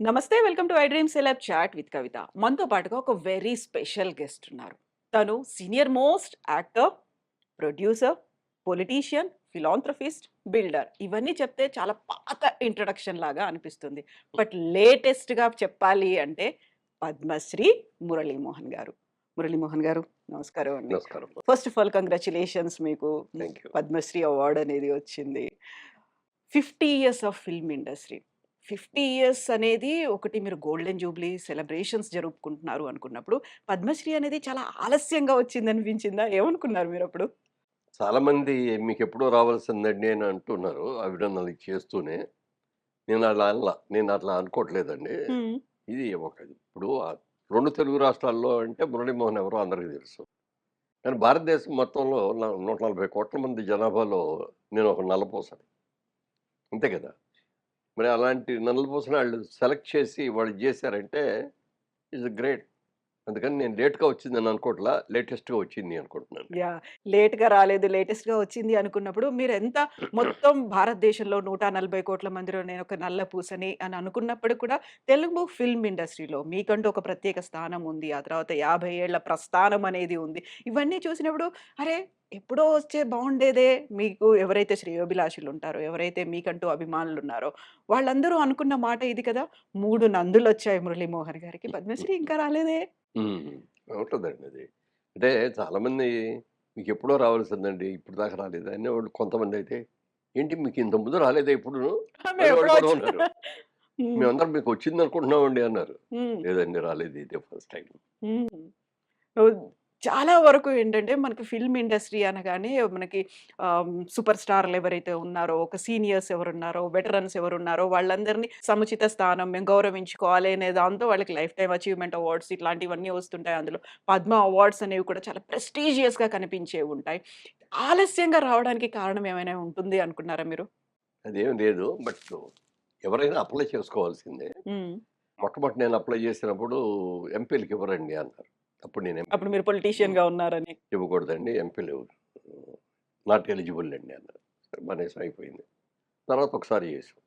నమస్తే. Welcome to I dream celeb chat with Kavitha. మనతో పాటుగా ఒక వెరీ స్పెషల్ గెస్ట్ ఉన్నారు. తను senior most actor, producer, politician, philanthropist, builder. ఇవన్నీ చెప్తే చాలా పాత ఇంట్రడక్షన్ లాగా అనిపిస్తుంది. బట్ లేటెస్ట్‌గా చెప్పాలి అంటే పద్మశ్రీ మురళీమోహన్ గారు. మురళీమోహన్ గారు నమస్కారం అండి. నమస్కారం. ఫస్ట్ ఆఫ్ ఆల్ కంగ్రాచ్యులేషన్స్ మీకు థాంక్ యూ. పద్మశ్రీ అవార్డ్ అనేది వచ్చింది. 50 years of film industry. 50 years అనేది ఒకటి మీరు గోల్డెన్ జూబ్లీ సెలబ్రేషన్స్ జరుపుకుంటున్నారు అనుకున్నప్పుడు, పద్మశ్రీ అనేది చాలా ఆలస్యంగా వచ్చిందనిపించిందా? ఏమనుకున్నారు మీరప్పుడు? చాలామంది మీకెప్పుడో రావాల్సిందండి అని అంటున్నారు. అభినందనలు చేస్తూనే. నేను అట్లా అనుకోవట్లేదండి. హ్మ్. ఇది ఇప్పుడు 2 తెలుగు రాష్ట్రాల్లో అంటే మురళీమోహన్ ఎవరో అందరికి తెలుసు. కానీ భారతదేశం మొత్తంలో 140,00,00,000 మంది జనాభాలో నేను ఒక నల్లపూసని. అంతే కదా! మరి అలాంటి నల్లపూసని ఆళ్ళు సెలెక్ట్ చేసి వాళ్ళు ఇది జేశారంటే ఇట్స్ గ్రేట్. అందుకని నేను లేట్‌గా వచ్చిందని అనుకోవట్లా. లేటెస్ట్‌గా వచ్చింది అనుకుంటున్నాను. యాహ్! లేట్‌గా రాలేదు. లేటెస్ట్‌గా వచ్చింది అనుకున్నప్పుడు మీరెంత మొత్తం భారతదేశంలో 140,00,00,000 మందిలో నేనొక నల్ల పూసని అని అనుకున్నప్పుడు కూడా తెలుగు ఫిల్మ్ ఇండస్ట్రీలో మీకంటూ ఒక ప్రత్యేక స్థానం ఉంది. ఆ తర్వాత 50 ఏళ్ల ప్రస్థానం అనేది ఉంది. ఇవన్నీ చూసినప్పుడు అరే! ఎప్పుడో వస్తే బావుండేదే. మీకు ఎవరైతే శ్రేయోభిలాషులుంటారో, ఎవరైతే మీకంటూ అభిమానులున్నారో, వాళ్ళందరూ అనుకున్న మాట ఇది కదా! 3 నందులొచ్చాయి మురళీమోహన్ గారికి. పద్మశ్రీ ఇంకా రాలేదే? హ్మ్. ఉంటదండి అది. అంటే చాలామంది మీకెప్పుడో రావాల్సిందండి. ఇప్పటిదాకా రాలేదా అనేవాళ్ళు కొంతమందైతే, ఏంటి మీకు ఇంతకు ముందు రాలేదా ఎప్పుడును? అనేవాళ్ళు మేమెప్పుడో కూడా వచ్చాం. ఉన్నారు. హ్మ్. మేమందరం మీకొచ్చిందనుకుంటున్నామండి అన్నారు. హ్మ్. లేదండి రాలేదు ఇదే ఫస్ట్ టైమ్. హ్మ్. ఓహ్! చాలా వరకు ఏంటంటే, మనకి ఫిల్మ్ ఇండస్ట్రీ అనగానే మనకి సూపర్ స్టార్‌లు ఎవరైతే ఉన్నారో, ఒక సీనియర్స్ ఎవరున్నారో, వెటరన్స్ ఎవరున్నారో వాళ్ళందరినీ సముచిత స్థానం మేము గౌరవించుకోవాలి అనే దాంతో వాళ్ళకి లైఫ్ టైమ్ అచీవ్‌మెంట్ అవార్డ్స్ ఇట్లాంటివన్నీ వస్తుంటాయి అందులో. పద్మ అవార్డ్స్ అనేవి కూడా చాలా ప్రెస్టీజియస్‌గా కనిపించేవి ఉంటాయి. ఆలస్యంగా రావడానికి కారణం ఏమైనా ఉంటుంది అనుకున్నారా మీరు? అదేం లేదు. బట్ ఎవరైనా అప్లై చేసుకోవాల్సిందే. హ్మ్. మొట్టమొదట నేను అప్లై చేసినప్పుడు ఎంపీలకి ఇవ్వరండి అన్నారు. అప్పుడు నేను అప్పుడు మీరు హ్మ్. పొలిటీషియన్‌గా ఉన్నారని. ఇవ్వకూడదండి ఎంపీలు నాట్ ఎలిజిబుల్ అండి అన్నారు. సరే మానేసాం అయిపోయింది. తర్వాత ఒకసారి చేసాం.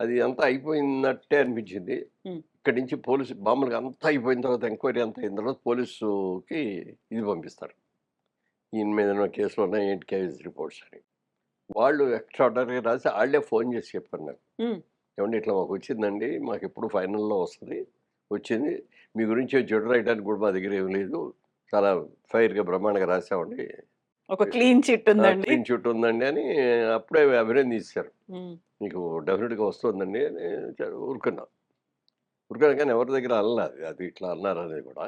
అది అంతా అయిపోయినట్టే అనిపించింది. హ్మ్. ఇక్కడి నుంచి పోలీసు మామూలుగా అంతా అయిపోయిన తర్వాత ఎంక్వైరీ అంతా అయిన తర్వాత పోలీసుకి ఇది పంపిస్తారు. ఈయన మీద ఏమైనా కేసులు ఉన్నాయి ఏంటి కేస్ రిపోర్ట్స్ అని. వాళ్ళు ఎక్స్ట్రార్డినరీగా రాసి ఆళ్ళే ఫోన్ చేసి చెప్పారు నాకు. హ్మ్. ఏవండీ ఇట్లా మాకొచ్చిందండి. మాకెప్పుడు ఫైనల్‌లో వస్తది. వచ్చింది. మీ గురించి చెడు రాయడానికి కూడా మా దగ్గర ఏమి లేదు. చాలా ఫెయిర్‌గా బ్రహ్మాండంగా రాసామండి. ఒక క్లీన్ చిట్ ఉందండి. క్లీన్ చిట్ ఉందండి అని అప్పుడే అభినందించేసారు. హ్మ్. మీకు డెఫినిట్‌గా వస్తుందండి అని ఊరుకున్నా. ఊరుకున్నా కానీ ఎవరి దగ్గర అనలా అది. అది ఇట్లా అన్నారనేది కూడా.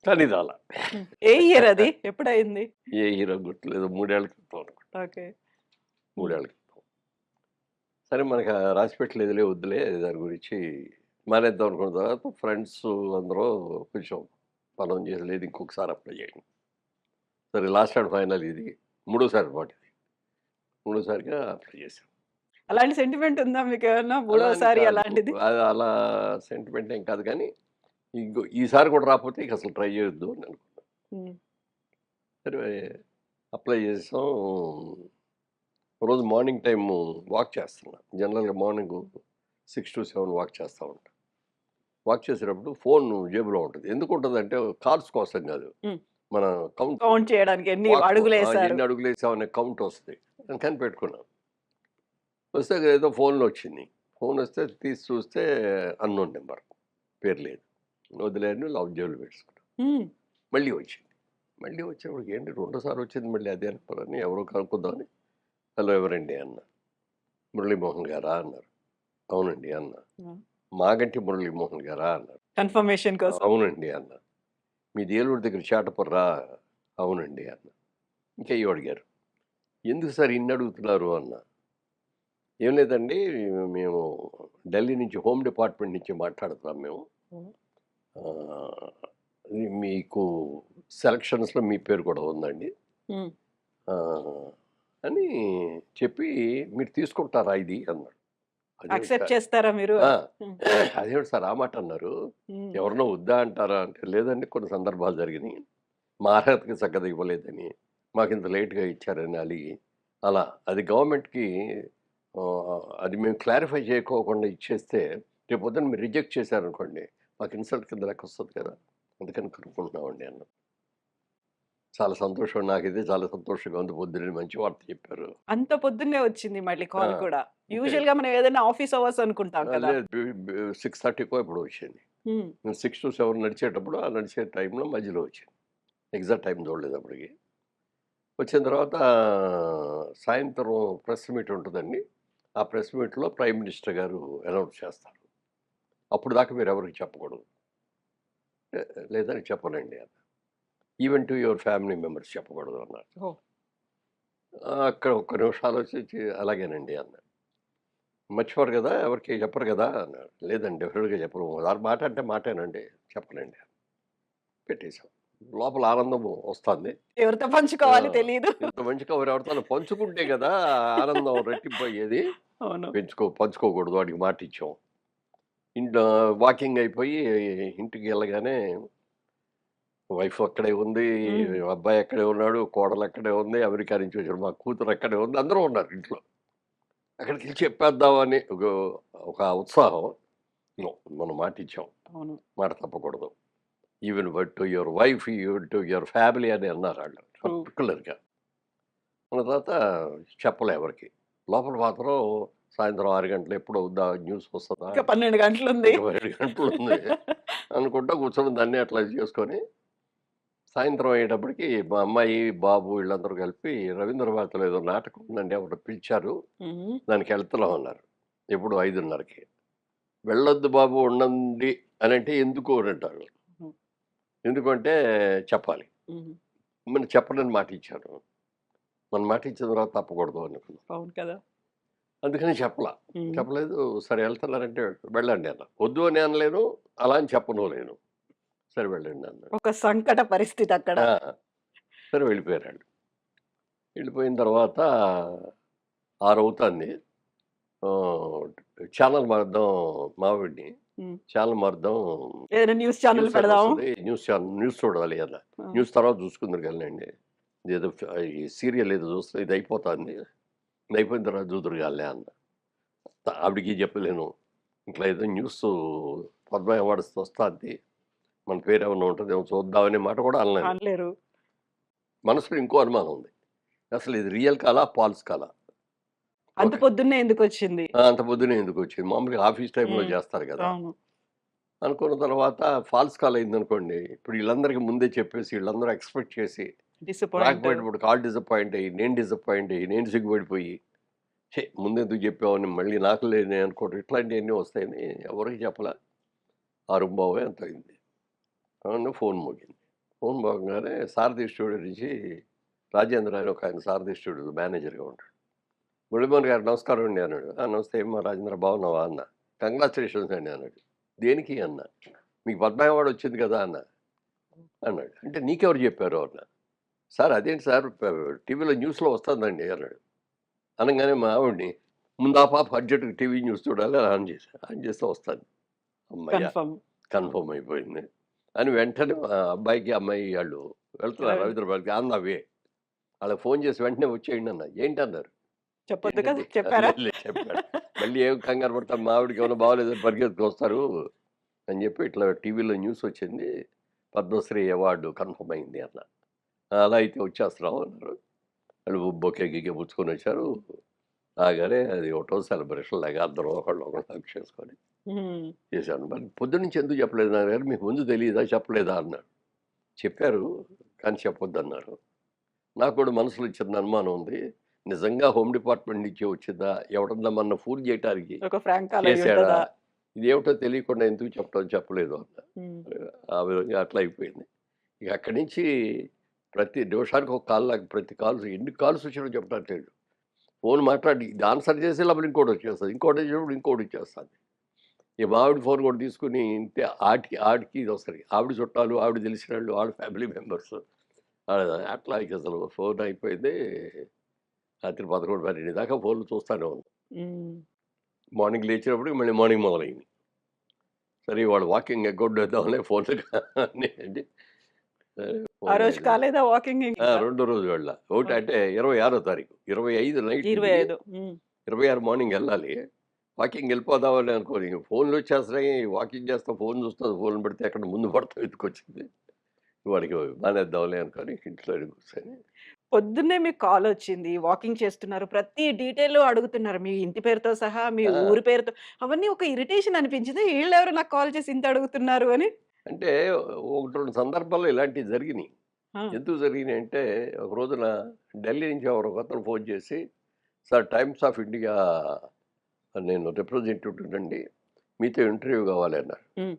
కానీ రాలా. హ్మ్. ఏ ఇయర్ అది? ఎప్పుడయింది? ఏ హీరో గుర్తులేదు. 3 ఏళ్ల క్రితం అనుకుంటా. ఓకే. 3 హ్మ్. ఏళ్ల క్రితం. సరే మనకు రాసిపెట్టలేదులే వద్దులే దాని గురించి మానేద్దాం అనుకున్న తర్వాత ఫ్రెండ్స్ అందరూ కొంచెం మనం చేసి లేదు ఇంకొకసారి అప్లై చేయండి. సరే లాస్ట్ అండ్ ఫైనల్ ఇది. మూడోసారి అన్నమాట ఇది. మూడోసారిగా అప్లై చేశాం. అలాంటి సెంటిమెంట్ ఉందా మీకేమన్నా? అలా అని మూడోసారి కాదు. అలాంటిది? అది అలా సెంటిమెంట్ ఏం కాదు కానీ, ఈసారి కూడా రాకపోతే ఇక అసలు ట్రై చేయొద్దు అని అనుకున్నా. హ్మ్. సరే అప్లై చేసాం. రోజు మార్నింగ్ టైము వాక్ చేస్తున్నా. జనరల్‌గా మార్నింగు 6-7 వాక్ చేస్తా ఉంటా. వాక్ చేసేటప్పుడు ఫోను జేబులో ఉంటది. ఎందుకుంటదంటే కార్డ్స్ కోసం గాదు. హ్మ్. మన కౌంట్ కౌంట్ చేయడానికి ఎన్ని వాక్ అడుగులేశారు. ఎన్ని అడుగులేసామనే కౌంట్ వస్తది. అందుకని పెట్టుకున్నాను. వస్తే ఏదో ఫోన్‌లో వచ్చింది. ఫోనొస్తే తీసి చూస్తే అన్‌నోన్ నంబర్. పేరు లేదు. వదిలేయను జేబులో పెట్టేసుకున్నా. హ్మ్. మళ్ళీ వచ్చింది. మళ్ళీ వచ్చేప్పటికి ఏంటి రెండోసారి వచ్చింది మళ్ళీ అదే నెంబరని ఎవరో కనుక్కుందామని హలో ఎవరండి అన్నా. మురళీమోహన్ గారా అన్నారు. అవునండి అన్నా. హ్మ్. మాగంటి మురళీమోహన్ గారా అన్నారు. కన్ఫర్మేషన్ కోసం. అవునండి అన్నా. మీది ఏలూరు దగ్గర చాటపుర్రా? అవునండి అన్నా. ఇంకెయ్యో అడిగారు. ఎందుకు సార్ ఇన్ని అడుగుతున్నారు అన్నా. ఏం లేదండి మేము ఢిల్లీ నుంచి హోమ్ డిపార్ట్‌మెంట్ నుంచి మాట్లాడుతున్నాం మేము. హ్మ్. ఆహ్, ఇది మీకు సెలక్షన్స్‌లో మీ పేరు కూడా ఉందండి. హ్మ్. ఆహ్, అని చెప్పి మీరు తీసుకుంటారా ఇది అన్నాడు. అదేమిటి యాక్సెప్ట్ సార్ చేస్తారా మీరు ఆ! అని? హ్మ్. అదేమిటి సార్ ఆ మాట అన్నారు. హ్మ్. ఎవరినో వద్దా అంటారా అంటే, లేదండి కొన్ని సందర్భాలు జరిగినియి. మా అర్హతకి చక్కగా ఇవ్వలేదని, మాకింత లేట్‌గా ఇచ్చారని అలిగి, అలా. అది గవర్నమెంట్‌కి అది మేము క్లారిఫై చేయకోకుండా ఇచ్చేస్తే రేపు పొద్దున్న మీరు రిజెక్ట్ చేశారనుకోండి మాకు ఇన్సల్ట్ కింద లెక్క వస్తుంది కదా, అందుకని కనుక్కుంటున్నామండి అన్న. చాలా సంతోషం, నాకైతే చాలా సంతోషంగా ఉంది, పొద్దున్నే మంచి వార్త చెప్పారు. అంత పొద్దున్నే వచ్చింది మళ్ళీ ఆ, కాల్ కూడా. అంటే యూజువల్‌గా మనం ఏదైనా ఆఫీస్ అవర్స్ అనుకుంటాం కదా! లేదు 6:30కో ఎప్పుడో వచ్చింది. హ్మ్. నేను 6 to 7 నడిచేటప్పుడు ఆ నడిచే టైంలో మధ్యలో వచ్చింది. ఎగ్జాక్ట్ టైం చూడలేదు అప్పటికి. వచ్చిన తర్వాత సాయంత్రం ప్రెస్ మీట్ ఉంటుందండి. ఆ ప్రెస్ మీట్‌లో ప్రైమ్ మినిస్టర్ గారు అనౌన్స్ చేస్తారు. అప్పుడు దాకా మీరు ఎవరికీ చెప్పకూడదు. లేదని చెప్పనండి అన్న. Even to your family members చెప్పకూడదు అన్నారు. ఓహ్! అక్కడ ఒక్క నిమిషం ఆలోచించి అలాగేనండి అన్నా. మర్చిపోరు కదా! ఎవరికీ చెప్పరు కదా అన్నాడు. లేదండి డెఫినిట్‌గా చెప్పను. ఒకసారి మాట అంటే మాటేనండి. చెప్పనండి. పెట్టేసాం. లోపల ఆనందం వస్తాంది. ఎవరితో ఆ! పంచుకోవాలో తెలీదు. ఇంత మంచి కబురు ఎవరితోనో పంచుకుంటే కదా ఆనందం రెట్టింపయ్యేది. అవును. పంచుకోకూడదు. వాడికి మాటిచ్చాం. ఇంట్లో వాకింగ్ అయిపోయి ఇంటికెళ్ళగానే వైఫ్ అక్కడే ఉంది. హ్మ్. అబ్బాయి అక్కడే ఉన్నాడు. కోడలు అక్కడే ఉంది. అమెరికా నుంచి వచ్చిన మా కూతురు అక్కడే ఉంది. అందరూ ఉన్నారు ఇంట్లో. అక్కడికెళ్ళి చెప్పేద్దామని ఒక ఉత్సాహం. నో. మనం మాటిచ్చాం. అవును. మాట తప్పకూడదు. Even to your wife, even to your family అని అన్నారాళ్ళు. ట్రూ. పర్టిక్యులర్‌గా. అన్న తర్వాత చెప్పలే ఎవరికీ. లోపల మాత్రం సాయంత్రం 6 గంటలు ఎప్పుడవుద్దా న్యూస్ వస్తదా? ఇంకా 12 గంటలుంది. ఇంకా 12 గంటలుంది అనుకుంటా కూర్చొని దాన్ని అట్లా చేసుకొని, సాయంత్రం అయ్యేటప్పటికి మా అమ్మాయి, బాబు వీళ్ళందరూ కలిపి రవీంద్రభారతిలో ఏదో నాటకం ఉందండి ఎవరో పిలిచారు. హుహు. దానికెళ్తున్నాం అన్నారు. ఎప్పుడు 5:30కి. వెళ్ళొద్దు బాబు ఉండండి అనంటే ఎందుకు అనంటారు. హ్మ్. ఎందుకంటే చెప్పాలి. హుహు. మరి చెప్పనని మాటిచ్చాను. మన మాటిచ్చిన తర్వాత తప్పకూడదు అనుకున్నాం. అవును కదా! అందుకని చెప్పలా. హ్మ్. చెప్పలేదు. సరే వెళ్తున్నారంటే వెళ్ళండి అన్నా. వద్దు అని అనలేను. అలా అని చెప్పను లేను. సరే వెళ్ళండి అన్నాడు. ఒక సంకట పరిస్థితి అక్కడ. ఆ! సరే వెళ్ళిపోయారాళ్ళు. వెళ్ళిపోయిన తర్వాత 6 అవుతాంది. ఆహ్, ఛానెల్ మారుద్దాం మావిడిని. హ్మ్. ఛానెల్ మారుద్దాం. ఏదైనా న్యూస్ ఛానెల్ న్యూస్ పెడదాము. ఎటొస్తది? న్యూస్ చూడాలి అన్నా. ఆ! న్యూస్ తర్వాత చూసుకుందురు గానిలెండి. ఇదేదో ఈ సీరియల్ ఏదో చూస్తే ఇది అయిపోతాంది. ఇది అయిపోయిన తర్వాత చూదురు గానిలే అన్నా. ఆవిడకి చెప్పలేను. ఇట్లా ఏదో న్యూసు పద్మ అవార్డ్స్ వస్తాంది. మన పేరేమన్నా ఉంటదేమో చూద్దాం అనే మాట కూడా అనలేను. అనలేరు. మనసులో ఇంకో అనుమానం ఉంది. అసలు ఇది రియల్ కాలా? ఫాల్స్ కాలా? అంత ఒకటి. పొద్దున్నే ఎందుకొచ్చింది? అంత పొద్దున్నే ఎందుకొచ్చింది? మామూలుగా ఆఫీస్ టైమ్‌లో హ్మ్. చేస్తారు గదా! అవును. అనుకున్న తర్వాత ఫాల్స్ కాల్ అయిందనుకోండి. ఇప్పుడు ఈళ్ళందరికి ముందే చెప్పేసి ఈళ్ళందరూ ఎక్స్‌పెక్ట్ చేసి డిసప్పాయింట్. రాకపోయేటప్పుడు ఆళ్ళు డిసప్పాయింట్ అయ్యి, నేను డిసప్పాయింట్ అయ్యి, నేను సిగ్గుపడిపోయి, ఛీ! ముందెందుకు చెప్పావని మళ్ళీ నాకు లేని అనుకోవడం ఇట్లాంటియన్నీ వస్తాయని ఎవరికీ చెప్పలా. 6:15 ఎంతో అయింది. అవును. ఫోన్ మోగింది. ఫోన్ మోగంగానే సారథి స్టూడియో నుంచి రాజేంద్ర అని ఒకాయన సారథి స్టూడియోలో మేనేజర్‌గా ఉంటాడు. మురళీమోహన్ గారు నమస్కారం అండి అన్నాడు. నమస్తే ఏమ్మా రాజేంద్ర బాగున్నావా అన్నా. కంగ్రాచ్యులేషన్స్ అండి అన్నాడు. దేనికి అన్నా. మీకు పద్మ అవార్డ్ వచ్చింది కదా అన్నా. అన్నాడు. అంటే నీకెవరు చెప్పారు అన్నా. సార్ అదేంటి సార్ టీవీలో న్యూస్‌లో వస్తుందండి అన్నాడు. అనంగానే మా ఆవిడని ముందు ఆ పాప అర్జెంట్‌గా టీవీ న్యూస్ చూడాలి అని ఆన్ చేశా. ఆన్ చేస్తే వస్తాంది. హమ్మయ్య! కన్ఫర్మ్. కన్ఫర్మ్ అయిపోయింది. అని వెంటనే మా అబ్బాయికి, అమ్మాయి ఆళ్ళు వెళ్తున్నారు రవి రవీంద్రబాద్‌కి ఆన్ ద వే. ఆళ్ళకి ఫోన్ చేసి వెంటనే వచ్చేయండి అన్నా. ఏంటన్నారు? చెప్పొద్దు కదా! ఏంటంటే చెప్పారా? లేదు లేదు చెప్పాడు. మళ్ళీ ఏం కంగారు పడతారు మా ఆవిడకి ఏమైనా బాగోలేదని పరిగెత్తుకొస్తారు అని చెప్పి ఇట్లా టీవీలో న్యూస్ వచ్చింది. పద్మశ్రీ అవార్డు కన్ఫర్మ్ అయింది అన్నా. అలా అయితే వచ్చేస్తున్నాం అన్నారు. వాళ్ళు బొకే గికే పుచ్చుకొనొచ్చారు. రాగానే అది ఒకటో సెలబ్రేషన్ లాగా అందరం ఒకళ్ళనొకళ్ళు హగ్ చేసుకొని హ్మ్. చేశాను. మరి పొద్దున్నుంచి ఎందుకు చెప్పలేదు నాన్నగారు? మీకు ముందు తెలీదా? చెప్పలేదా? అన్నారు. చెప్పారు. కానీ చెప్పొద్దన్నారు. నాకు కూడా మనసులో చిన్న అనుమానం ఉంది. నిజంగా హోమ్ డిపార్ట్‌మెంట్ నుంచి వచ్చిందా? ఎవడన్నా మనల్ని ఫూల్ చేయటానికి ఒక ఫ్రాంక్ కాల్ చేశాడా? అయ్యుంటదా? ఇదేమిటో తెలియకుండా ఎందుకు చెప్పలేదు అన్నా. హ్మ్. ఆ విధంగా అట్లా అయిపోయింది. ఇక అక్కడి నుంచి ప్రతి నిమిషానికి ఒక కాల్ నాకు ప్రతి కాల్స్ ఎన్ని కాల్స్ వచ్చినాయో చెప్పడానికి లేదు. ఫోన్ మాట్లాడి ఇది ఆన్సర్ చేసే లోపల ఇంకోటొచ్చేస్తది. ఇంకోటొచ్చేటప్పుడు ఇంకోటొచ్చేస్తది. ఇక మా ఆవిడ ఫోన్ కూడా తీసుకొని ఇంతే ఆడికి ఇదొస్తది. ఆవిడ చుట్టాలు, ఆవిడ తెలిసినోళ్ళు, ఆవిడ ఫ్యామిలీ మెంబర్స్. అట్లా ఇక అసలు ఫోన్ అయిపోయింది. రాత్రి 11, 12 దాకా ఫోన్‌లు చూస్తానే ఉన్నా. హ్మ్. మార్నింగ్ లేచినప్పటికి మళ్ళీ మార్నింగ్ మొదలైంది. సరే ఇవాళ వాకింగ్ ఎగ్గొట్టేద్దాంలే ఫోన్‌లు కానీయండి. సరే ఆ రోజు పోనీలే. కాలేదా వాకింగ్ ఇంకా? రెండో రోజు వెళ్ళా. ఒకటి ఓకే. అంటే 26 తారీఖు. 25 నైట్ ఇది. 25. హ్మ్. 26 మార్నింగ్ వెళ్ళాలి. వాకింగ్ వెళ్ళిపోదామని అనుకోని ఫోన్లు వచ్చేస్తున్నాయి. వాకింగ్ చేస్తా ఫోన్ చూస్తా ఫోన్ పెడితే ఎక్కడ ముందు పడతాం ఎత్తుకొచ్చింది. వాడికి మానేద్దాంలే అనుకోని ఇంట్లోనే కూర్చొని పొద్దున్నే మీకు కాలొచ్చింది. వాకింగ్ చేస్తున్నారు. ప్రతి డీటెయిల్ అడుగుతున్నారు. మీ ఇంటి పేరుతో సహా, మీ ఆ! ఊరి పేరుతో అవన్నీ ఒక ఇరిటేషన్ అనిపించిందా? ఈళ్ళెవరు నాకు కాల్ చేసి ఇంత అడుగుతున్నారు అని? అంటే 1, 2 సందర్భాల్లో ఇలాంటివి జరిగినియి. ఆ! ఎందుకు జరిగినాయంటే ఒక రోజున ఢిల్లీ నుంచి ఎవరో ఒకతను ఫోన్ చేసి, "సార్ టైమ్స్ ఆఫ్ ఇండియా నేను రిప్రజెంటేటివ్‌నండి. మీతో ఇంటర్వ్యూ కావాలి" అన్నారు. హ్మ్.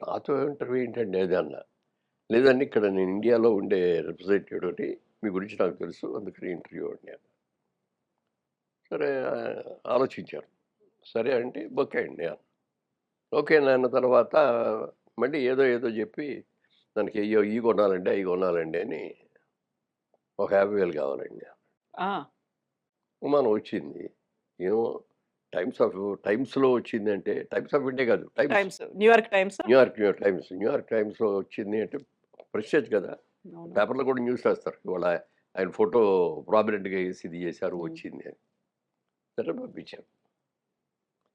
నాతో ఇంటర్వ్యూ ఏంటండి అది అన్నా. లేదండి ఇక్కడ నేను ఇండియాలో ఉండే రిప్రజెంటేటివ్‌ని. మీ గురించి నాకు తెలుసు. అందుకని ఇంటర్వ్యూ అండి అన్నా. సరే ఆలోచించాను. సరే అంటే ఓకే అండి అన్నా. ఓకే అన్న తర్వాత మళ్ళీ ఏదో ఏదో చెప్పి దానికి అయ్యో ఇయి కొనాలండి, అయి కొనాలండి అని ఒక 50,000 కావాలండి. ఆ! అనుమానం వచ్చింది. ఏమో టైమ్స్‌లో వచ్చిందంటే టైమ్స్ ఆఫ్ ఇండియా కాదు. టైమ్స్. టైమ్స్. న్యూయార్క్ టైమ్సా? New York Times. న్యూయార్క్ టైమ్స్‌లో వచ్చింది అంటే ప్రెస్టీజ్ కదా! అవును. పేపర్‌లో కూడా న్యూస్ రాస్తారు. ఇవాళ ఆయన ఫోటో ప్రామినెంట్‌గా ఏసి ఇది చేశారు హ్మ్. వచ్చింది అని. సరే పంపించాను.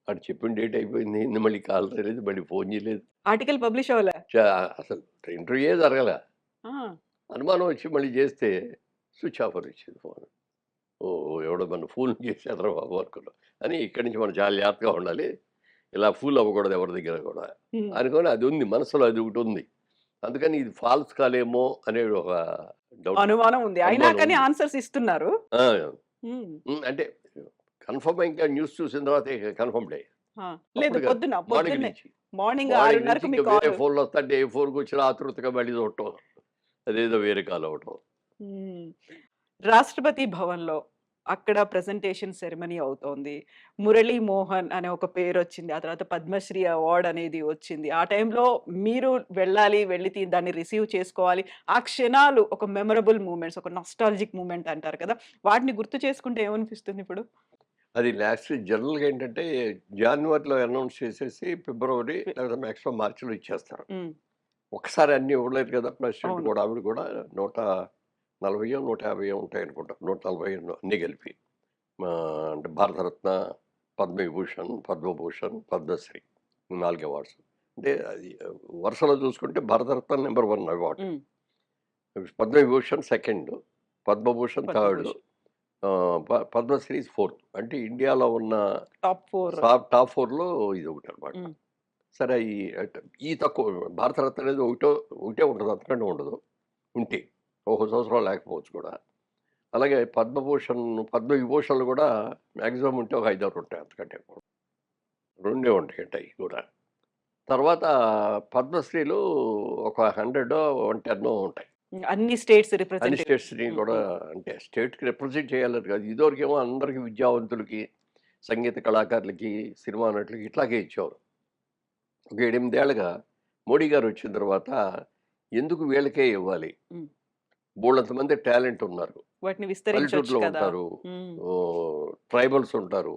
ఆడు చెప్పిన డేట్ అయిపోయింది. ఏంది మళ్ళీ కాల్ రాలేదు. మళ్ళీ ఫోన్ చేయలేదు. ఆర్టికల్ పబ్లిష్ అవ్వలే. చ అసలు ఇంటర్వ్యూయే జరగల. ఆ! అనుమానం వచ్చి మళ్ళీ చేస్తే స్విచ్ ఆఫ్ అని వచ్చింది ఫోను. ఓహ్! ఎవడో నన్ను ఫూల్ చేశాడురా బాబు అనుకున్నా. అని ఇక్కడి నుంచి మనం చాలా జాగ్రత్తగా ఉండాలి. ఇలా ఫూల్ అవ్వకూడదు ఎవరి దగ్గర కూడా. హ్మ్. అనుకోని అది ఉంది. మనసులో అది ఒకటుంది. అందుకని ఇది ఫాల్స్ కాలేమో అనే ఒక డౌట్. అనుమానం ఉంది. అయినా అనుమానం కానీ ఉంది. ఆన్సర్స్ ఇస్తున్నారు. ఆ! హ్మ్. అంటే కన్ఫర్మ్ ఇంకా న్యూస్ చూసిన తర్వాతే కన్ఫర్మ్‌డే. ఆ! లేదు అప్పుడు కాదు. మార్నింగ్ పొద్దున్నే. నుంచి. మార్నింగ్ మార్నింగ్ నుంచి 6:30కి మీ ఇంక వేరే కాల్. ఫోన్‌లొస్తుంటే ఏ ఫోన్‌కొచ్చినా ఆతృతగా మళ్ళీ చూడటం. అదేదో వేరే కాల్ అవ్వటం. హ్మ్. రాష్ట్రపతి భవన్‌లో అక్కడ ప్రెజెంటేషన్ సెరమనీ అవుతోంది. 'మురళీ మోహన్' అనే ఒక పేరొచ్చింది. ఆ తర్వాత పద్మశ్రీ అవార్డ్ అనేది వచ్చింది. ఆ టైంలో మీరు వెళ్ళాలి, వెళ్లి దాన్ని రిసీవ్ చేసుకోవాలి. ఆ క్షణాలు ఒక మెమరబుల్ మూమెంట్స్, ఒక నాస్టాల్జిక్ మూమెంట్ అంటారు కదా! వాటిని గుర్తు చేసుకుంటే ఏమనిపిస్తుంది ఇప్పుడు? అది లాస్ట్ జనరల్‌గా ఏంటంటే జాన్యువరిలో అనౌన్స్ చేసేసి ఫిబ్రవరి లేదా మాక్సిమం మార్చిలో ఇచ్చేస్తారు. హ్మ్. ఒక్కసారి అన్నీ ఇవ్వలేరు కదా! ప్రెసిడెంట్ అవును. కూడా ఆవిడ కూడా 140 150 ఉంటాయనుకుంటా. 140 అన్నీ కలిపి. అంటే భారతరత్న, పద్మవిభూషణ్, పద్మభూషణ్, పద్మశ్రీ 4 అవార్డ్స్. అంటే అది వరుసలో చూసుకుంటే Bharat Ratna number 1 award. Hmm. Padma Vibhushan second, Padma Bhushan third, Padma Bhushan. Padma Shri is fourth. అంటే ఇండియాలో ఉన్న టాప్ 4. టాప్ 4లో ఇదొకటనమాట. హ్మ్. సరే ఈ తక్కువ భారతరత్న అనేది ఒకటే ఉంటది. అంతకంటే ఉండదు. ఉంటే. ఒక సంవత్సరం లేకపోవచ్చు కూడా. అలాగే పద్మభూషణ్, పద్మవిభూషణ్‌లు కూడా మాక్సిమం ఉంటే ఒక 5, 6 ఉంటాయి. అంతకంటే ఎక్కువ. రెండే ఉంటాయట అయి కూడా. తర్వాత పద్మశ్రీలు ఒక 100 110 ఉంటాయి. హ్మ్. అన్ని స్టేట్స్ అన్ని రిప్రజెంటేటివ్. స్టేట్స్‌ని హ్మ్. కూడా హ్మ్. అంటే స్టేట్‌కి రిప్రజెంట్ చేయాలని కాదు. ఇదివరకేమో అందరికి విద్యావంతులకి, సంగీత కళాకారులకి, సినిమా నటులకి ఇట్లాగే ఇచ్చేవారు. ఒక 8 ఏళ్లుగా మోడీ గారొచ్చిన తర్వాత ఎందుకు వీళ్ళకే ఇవ్వాలి? హ్మ్. బోలెడంత మంది టాలెంట్ ఉన్నారు. వాటిని విస్తరించొచ్చు పల్లెటూరులో కదా! ఉంటారు. హ్మ్. ట్రైబల్స్ ఉంటారు.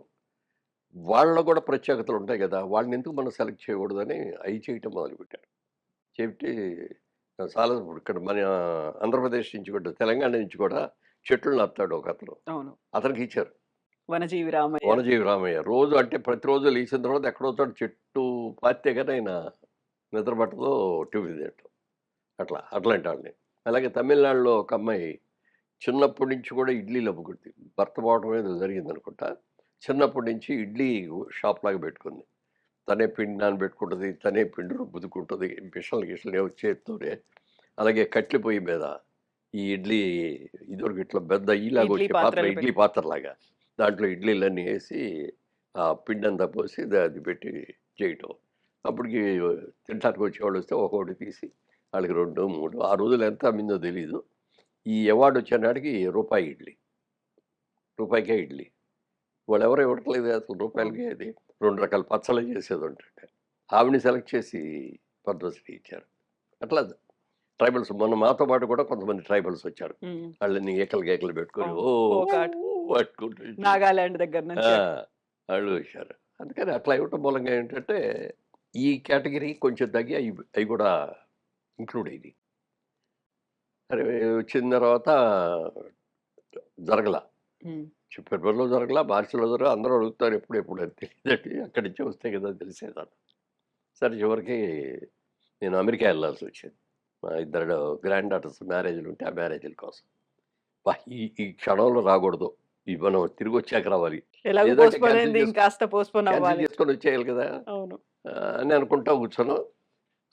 వాళ్ళలో కూడా ప్రత్యేకతలు ఉంటాయి గదా! వాళ్ళనెందుకు మనం సెలెక్ట్ చేయకూడదని అయి చేయటం మొదలుపెట్టారు. చెప్తే చాలా ఇప్పుడు ఇక్కడ మన ఆంధ్రప్రదేశ్ నుంచి కూడా, తెలంగాణ నుంచి కూడా చెట్లు నాటుతాడు ఒకతను. అవును. అతనికిచ్చారు. వనజీవి రామయ్య. వనజీవి రామయ్య. రోజు అంటే ప్రతిరోజు లేచిన తర్వాత ఎక్కడో చోట చెట్టు పాతితే గాని ఆయన నిద్ర పట్టదో, టిఫిన్ తినటం. అట్లాంటి ఆళ్ళని. అలాగే తమిళనాడులో ఒక అమ్మాయి చిన్నప్పటి నుంచి కూడా ఇడ్లీలు అమ్ముకుద్ది. భర్త పోవటం ఏదో జరిగిందనుకుంటా. చిన్నప్పటి నుంచి ఇడ్లీ షాప్‌లాగా పెట్టుకుంది. తనే పిండి నానబెట్టుకుంటది. తనే పిండి రుబ్బుదుకుంటది. మిషన్లు గిషన్లు ఏవో చేత్తోనే. అలాగే కట్టెల పొయ్యి మీద ఈ ఇడ్లీ ఇదివరకు ఇట్లా పెద్ద ఇలాగ ఇడ్లీ వచ్చే పాత్ర పాత్రలు ఇడ్లీ పెట్టి. పాత్రలాగా. దాంట్లో ఇడ్లీలన్నీ ఏసి ఆ పిండంతా పోసి అది పెట్టి చేయటం. అప్పటికి తినటానికి వచ్చేవాళ్ళొస్తే ఒక్కొక్కటి తీసి ఆళ్ళకి 2, 3 ఆ రోజుల్లో ఎంత అమ్మిందో తెలీదు. ఈ అవార్డ్ వచ్చే నాటికి రూపాయి ఇడ్లీ. రూపాయికే ఇడ్లీ. వాళ్ళెవరు ఇవ్వట్లేదు అసలు అవును. రూపాయలకి అది. 2 రకాల పచ్చళ్ళు చేసేదుంటుంటే. ఆవిడని సెలెక్ట్ చేసి పద్మశ్రీ ఇచ్చారు. అట్లా ట్రైబల్స్ మొన్న మాతో పాటు కూడా కొంతమంది ట్రైబల్స్ వచ్చారు. హ్మ్. ఆళ్ళని ఈకలు గీకలు పెట్టుకొని అవును. ఓ ఫోక్ పట్టుకుంటూ నాగాలాండ్ దగ్గర ఆ! నుంచి ఆళ్ళు వచ్చారు. అందుకని అట్లా ఇవ్వటం మూలంగా ఏంటంటే, ఈ కేటగరీ కొంచెం తగ్గి అయి కూడా ఇంక్లూడ్ అయినియి. సరే వచ్చిన తర్వాత జరగల. హ్మ్. ఫిబ్రవరిలో జరగలా, మార్చిలో జరగలా. అందరూ అడుగుతారు ఎప్పుడు అని తెలీదండి. అక్కడి నుంచి వస్తే కదా తెలిసేదని. సరే చివరికి నేను అమెరికా వెళ్ళాల్సొచ్చింది. మా ఇద్దరు గ్రాండ్ డాటర్స్ మ్యారేజ్‌లుంటే ఆ మ్యారేజ్‌ల కోసం. ఈ ఈ క్షణంలో రాకూడదు. మనం తిరిగొచ్చాక రావాలి. ఎలాగో లేదంటే పోస్ట్‌పోన్ అయింది. ఇంకాస్త పోస్ట్‌పోన్ క్యాన్సిల్ అవ్వాలి. చేసుకొని వచ్చేయాలి కదా! అవును. అని అనుకుంటా కూర్చున్నాం.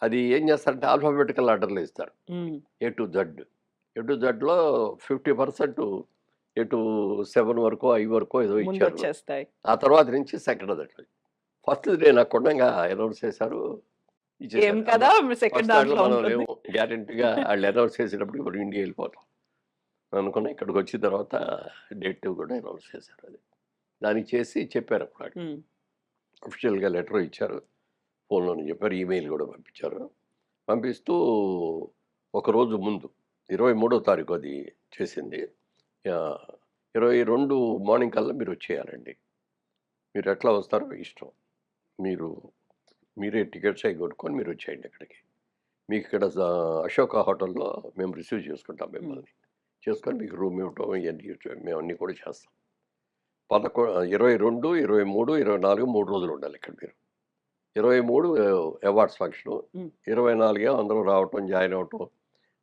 అది ఏం చేస్తారంటే ఆల్ఫాబెటికల్ ఆర్డర్‌లో ఇస్తారు. హ్మ్. A to Z. A to జెడ్‌లో 50% ఏ టు 7 వరకో, 5 వరకో ఏదో ఇచ్చారు. ముందొచ్చేస్తాయి. ఆ తర్వాత నుంచి సెకండ్ దాంట్లో. ఫస్ట్ డే నాకు ఉండంగా అనౌన్స్ చేశారు. ఏం ఇచ్చేసారు. కదా! సెకండ్ ఫస్ట్ దాంట్లో దాంట్లో మనం ఉంటుంది. లేము. గ్యారంటీగా ఆళ్ళు అనౌన్స్ చేసేటప్పటికి మనం ఇండియా ఎళ్ళిపోతాం. అనుకున్నా. ఇక్కడికొచ్చిన తర్వాత డేట్ కూడా అనౌన్స్ చేశారు అది. దానికి చేసి చెప్పారప్పుడు. హ్మ్. అఫీషియల్‌గా లెటర్ ఇచ్చారు. ఫోన్‌లోనే చెప్పారు. ఈమెయిల్ కూడా పంపించారు. పంపిస్తూ ఒకరోజు ముందు 23వ తారీఖు అది చేసింది. యాహ్! 22 మార్నింగ్ కల్లా మీరొచ్చేయాలండి. మీరెట్లా వస్తారో మీ ఇష్టం. మీరు మీరే టికెట్స్ అయి కొనుక్కొని మీరొచ్చేయండి ఇక్కడికి. మీకిక్కడ అశోక హోటల్‌లో మేము రిసీవ్ చేసుకుంటాం హ్మ్. మిమ్మల్ని. చేసుకొని మీకు రూమ్ ఇవ్వటం ఇయన్నీ మేమన్నీ కూడా చేస్తాం. 22, 23, 24 3 రోజులుండాలి ఇక్కడ మీరు. 23 అవార్డ్స్ ఫంక్షను. హ్మ్. 24 అందరూ రావటం, జాయిన్ అవ్వటం,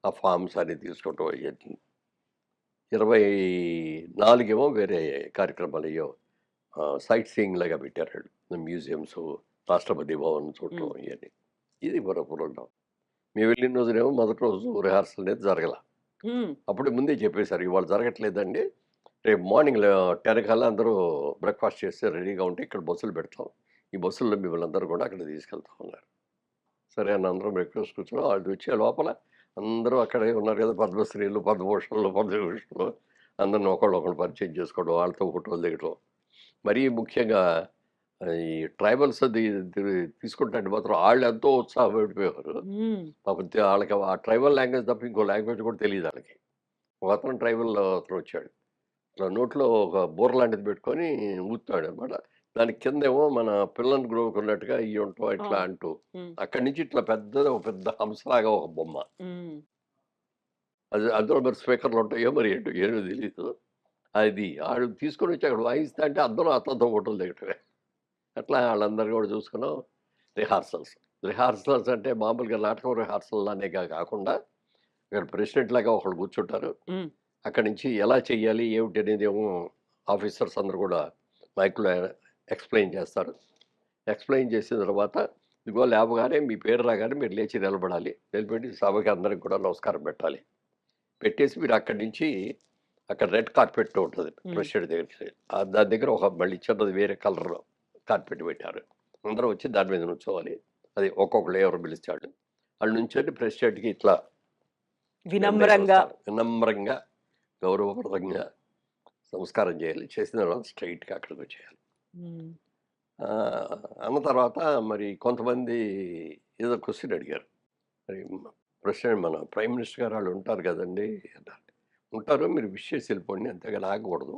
ఆ ఫార్మ్స్ అన్నీ తీసుకోవటం ఇయన్నీ. 24 వేరే కార్యక్రమాలు సైట్ సీయింగ్ లాగా పెట్టారాళ్ళు. మ్యూజియమ్సు, రాష్ట్రపతి భవన్ చూడటం హ్మ్. ఇయన్నీ. ఇది మన ప్రోగ్రాం. మేము వెళ్ళిన రోజునేమో మొదటి రోజు రిహార్సల్ అనేది జరగల. హ్మ్. అప్పుడే ముందే చెప్పేసారు. ఇవాళ జరగట్లేదండి. రేపు మార్నింగ్ 10 కల్లా అందరూ బ్రేక్‌ఫాస్ట్ చేసి రెడీగా ఉంటే ఇక్కడ బస్సులు పెడతాం. ఈ బస్సుల్లో మిమ్మల్ని అందరూ కూడా అక్కడికి తీసుకెళ్తాం అన్నారు. సరే అని అందరం బ్రేక్‌ఫాస్ట్ కూర్చున్నాం. వాళ్ళు వచ్చే లోపల అందరూ అక్కడే ఉన్నారు కదా! పద్మశ్రీలు, పద్మభూషణ్లు, పద్మవిభూషణ్లు అందరిని ఒకళ్ళొకళ్ళు పరిచయం చేసుకోవడం, వాళ్ళతో ఫోటోలు దిగటం. మరీ ముఖ్యంగా ఈ ట్రైబల్స్ తీసుకుంటే మాత్రం ఆళ్ళెంతో ఉత్సాహపడిపోయేవారు. హ్మ్. పాపం ఆళ్ళకి ఆ ట్రైబల్ లాంగ్వేజ్ తప్ప ఇంకో లాంగ్వేజ్ కూడా తెలీదు ఆళ్ళకి. ఒకతను ట్రైబల్ అతనొచ్చాడు. ఇట్లా నోట్లో ఒక బూర లాంటిది పెట్టుకొని ఊదుతాడనమాట. దాని కిందేమో మన పిల్లన్ గ్రోవ్‌కున్నట్టుగా ఇయుంటం ఆ! ఇట్లా అంటూ. హ్మ్. అక్కడి నుంచి ఇట్లా పెద్దది ఒక పెద్ద హంసలాగా ఒక బొమ్మ. హ్మ్. అది అందులో మరి స్పీకర్‌లుంటాయో మరి ఏంటో ఏమో తెలీదు. అది ఆడు తీసుకొనొచ్చి అక్కడ వాయిస్తా అంటే అందరూ అతనితో ఫోటోలు దిగటమే. అట్లా ఆళ్ళందరూ కూడా చూసుకున్నాం. రిహార్సల్స్. రిహార్సల్స్ అంటే మామూలుగా నాటకం రిహార్సల్‌లానే కాకుండా ఇక్కడ ప్రెసిడెంట్ లాగా ఒకళ్ళు కూర్చుంటారు. హ్మ్. అక్కడి నుంచి ఎలా చేయాలి? ఏమిటి అనేదేమో ఆఫీసర్స్ అందరూ కూడా మైక్‌లో ఎక్స్‌ప్లెయిన్ చేస్తారు. ఎక్స్‌ప్లెయిన్ చేసిన తర్వాత ఇదిగో లేవగానే మీ పేరు రాగానే మీరు లేచి నిలబడాలి. నిలబడి సభకి అందరికి కూడా నమస్కారం పెట్టాలి. పెట్టేసి మీరు అక్కడి నుంచి అక్కడ రెడ్ కార్పెట్ ఉంటది. హ్మ్. ప్రెసిడెంట్ దగ్గరికి. దాని దగ్గర ఒక మళ్ళీ చిన్నది వేరే కలర్ కార్పెట్ పెట్టారు. అందరూ వచ్చి దాని మీద నుంచోవాలి. అది ఒక్కొక్కళ్ళు ఎవరు పిలిచాడు. ఆళ్ళు నుంచొని ప్రెసిడెంట్‌కి ఇట్లా దండేసి వినమ్రంగా. వస్తారు. వినమ్రంగా, గౌరవప్రదంగా నమస్కారం చేయాలి. చేసిన తర్వాత స్ట్రెయిట్‌గా అక్కడికొచ్చేయాలి. హ్మ్. అన్న తర్వాత మరి కొంతమంది ఏదో క్వెషన్ అడిగారు. మరి ప్రెసిడెంట్ మన ప్రైమ్ మినిస్టర్ గారు ఆళ్ళు ఉంటారు గదండీ! అన్నారు. ఉంటారు మీరు విష్ చేసి ఎళ్ళిపోండి. అంతేగాని ఆగకూడదు.